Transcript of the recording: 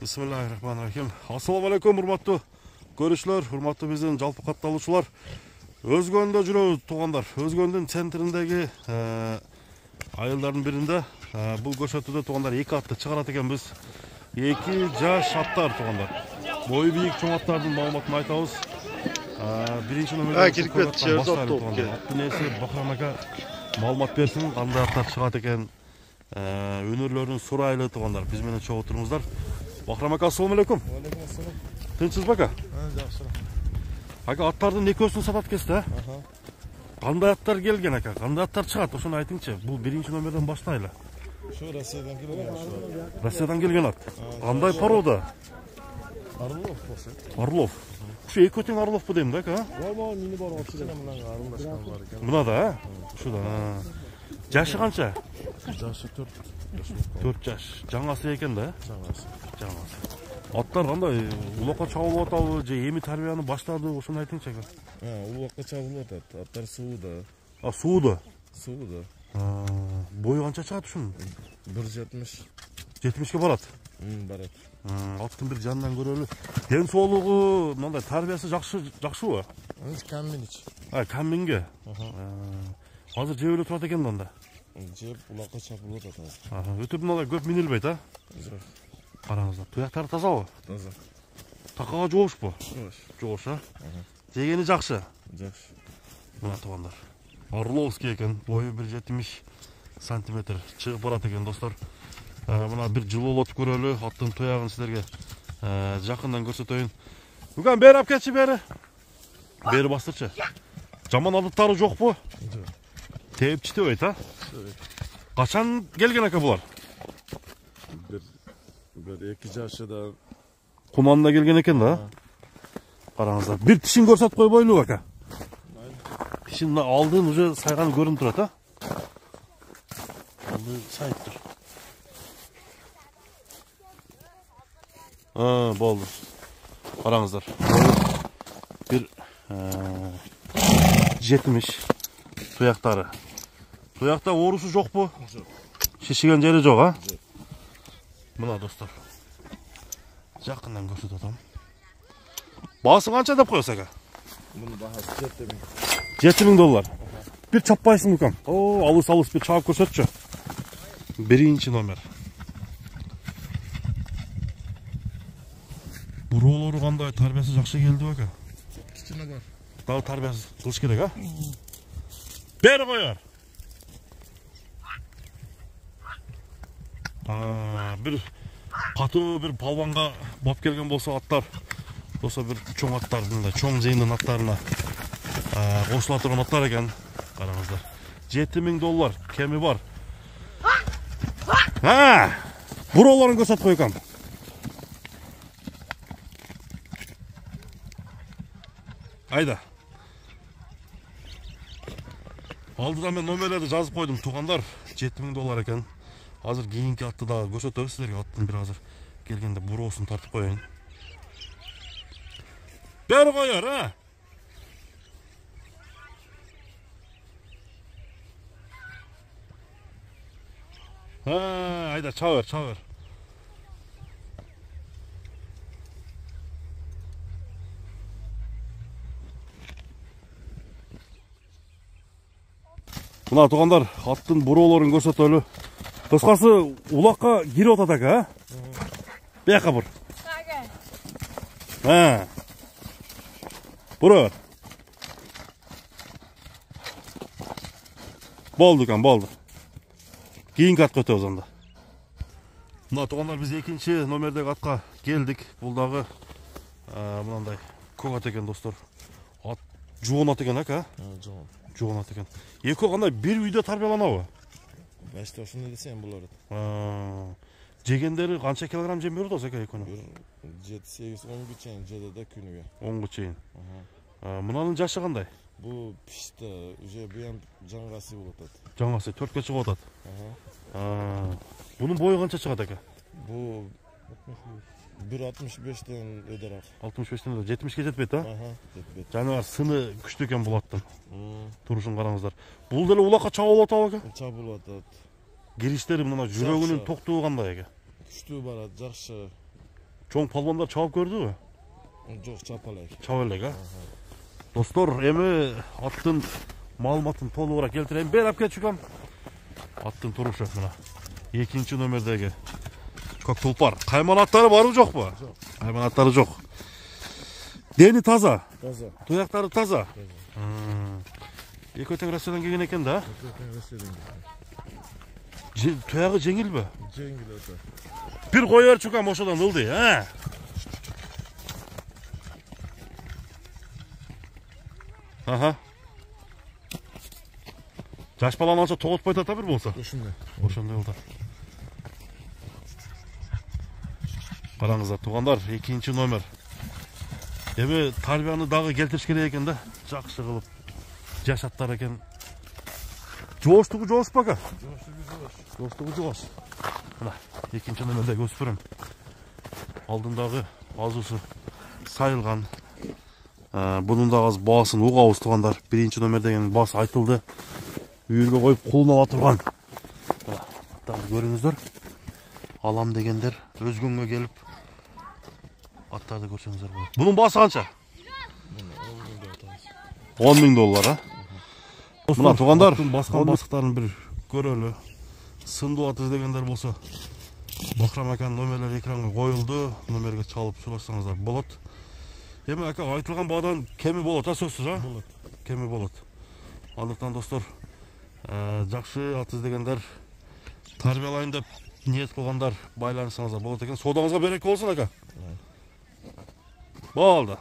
Bismillahirrahmanirrahim. Assalamu alaikum, урматтуу көрүүчүлөр, урматтуу биздин жалпы катталуучулар. Өзгөндө жүрөбүз, туугандар. Өзгөндүн центриндеги айылдардын биринде бул көчөтүдө туугандар эки атты чыгарат экенбиз. Эки жаш аттар, туугандар. Бою бийик чоң аттардын маалыматын айтабыз. Биринчи номерде аттын ээси Бахрам ака маалымат берсин, кандай аттар чыгат экен. Өнөрлөрүнүн сурайлы туугандар. Биз менен чогуу туруңуздар. Бахрам ака, assalamu alaikum. Алейкум ассалам. Тынчсыз бака? Жакшы. Ака, аттардын экөөсүн сатат экенсиз, Кандай аттар келген ака? Кандай аттар чыгат? Ошону айтыңчы. Бул биринчи номерден баштайлы. Şu Rusya'dan gelген. Россиядан келген ат. Кандай порода? Орлов болсо. Орлов. Ушу эки тең Орловпу дейм да, ака? Болмоо, мени бар отчина менен аралашкан бар экен. Мына да, ушуда. Жашы канча? Жашы 4. 4 жаш. Жаңасы экен да? Жаңасы. Аттар кандай? Улакка чабылып атабы же эми тарбияны баштады? Ошону айтыңчы ака. Улакка чабылып атат. Аттар сууда. Сууда? Сууда. Бою канча чыгат ушунун? 1.70. 70ке барат. Барат. Аттын бир жанынан көрөлү. Ден соолугу, мындай тарбиясы жакшыбы? Камминич. Камминге. Азыр жеп эле турат экен анда. Жеп улакка чабылып атат. Өтүп мындай көп минилбейт, Жок. Караңыздар, туяктары тазабы? Таза. Такага жоошпу? Жоош, Жегени жакшы. Жакшы. Мына туугандар. Орловский экен, бою 1.70 сантиметр чыгып барат экен, достор. Мына бир жылуулатып көрөлү, аттын туягын силерге жакындан көрсөтөйүн. Бүгүн бери алып кетчи, бери. Бери бастырчы. Жаман адаттары жокпу? Жок. Тээп читебейт, Качан келген ака булар? Bir 2 жашыда. Куманда келген экен да. Караңыздар. Бир тишин көрсөтүп койбойлу ака. Тишин алдын уже сайган көрүнүп турат, Алды сайып тур. Болду. Караңыздар. Бир 70 туяктары. Туякта оорусу жокпу? Жок. Шишиген жери жок, Жок. Мына достор. Жакындан көрсөтүп атам. Баасы канча деп коесуз ака? Мунун баасы 7000 доллар. Бир чаппайсың укам. Алыс бир чаап көрсөтчү. Биринчи номер. Буроолору кандай, тарбиясы жакшы келди ака? Кичине бар. Дагы тарбиясы кылыш керек, Бери коер. Бир катуу бир палванга боп келген болсо аттар, болсо бир чоң аттар, мындай чоң жыйындын аттарына кошула турган аттар экен. Караңыздар. 7000 доллар кеми бар. Буроолорун көрсөтүп койгам. Айда. Алдыда мен номерлерди жазып койдум, туугандар. 7000 доллар экен. Азыр кийинки атты да көрсөтөбүз силерге. Аттын бир азыр келгенде буроосун тартып коеюн. Бери коер, Айда, чабыр. Мына туугандар, аттын буроолорун көрсөтөлү. Кыскасы улакка кирип атат ака, Бияка бур. Бура. Болду экен, болду. Кийинки атка өтөбүз анда. Мына туугандар, биз экинчи номердеги атка келдик. Бул дагы мындай көк ат экен, достор. Ат жоон ат экен, ака? Жоон ат экен. Экөө кандай бир үйдө тарбияланабы? Башта ошондой десем болот. Жегендери канча килограмм жем берет ака экөөнү? 7-8-10 чейин жеді да күнүгө. 10 чейин. Мынанын жашы кандай? Бу пишти, уже буям жаңгасы болуп атат. Жаңгасы 4ке чыгып атат. Бунун бою канча чыгат ака? Бу 1.65ден өдөрак. 65ден 70ке жетпейт, Жетпейт. Жана сыны күчтүү экен бул аттын. Турушун караңыздар. Бул деле улакка чабылып атабы ака? Чабылып атат. Кириштери мына жүрөгүнүн токтугу кандай ака? Күчтүү барат, жакшы. Çoğun palvanlar çabuk gördü mü? Жоқ, чапалайк. Çabuk ha. Dostlar, emi attın malumatın толығырақ келтірейін. Бер әпке чүкам. Attın turuşu mına. 2. nömerdeki. Çok tulpar. Kaymanatları var mı yok mu? Kaymanatları yok. Deni taza. Таза. Tuyakları taza. Екі өтен Россиядан келген екен да? Tuyağı жеңіл бі? Жеңіл өте. Bir koyar çukam oşadan ıldı ha? Aha. Жаш баланы алса тоғытпай тата бір болса. Ошондой. Ошондой болду. Караңыздар тугандар, 2. номер. Эми тарбияны дагы келтириш керек экен да. Жакшы кылып жашаттар экен. Жооштугу жоош бака. Жооштугу жоош. Мына 2. номердеги өспүрүм. Алдындагы азуусу сайылган. Bunun da az baсын угабыз тугандар. 1. номердегенин басы айтылды. Үйірге қойып қолына атырған. Аттарды көріңіздер. Алам дегендер өзгөнге келіп аттарды көрсеңіздер болады. Бұның басы қанша? 10 000 доллар, а? Мына туғандар, басқан басықтарын бір көрелі. Сынды аты дегендер болса, Бахрам акан номерлер экранға қойылды. Номерге чалып сұрасаңыздар болады. Эми ака айтылған бағдан кеми болады, сөзсіз, а? Болады. Кеми болады. Андықтан достар, жақсы ат іздегендер, тарбиялайын деп ниет қылғандар байланысыңыздар болады екен. Содаңызға береке болсын ака. Болды.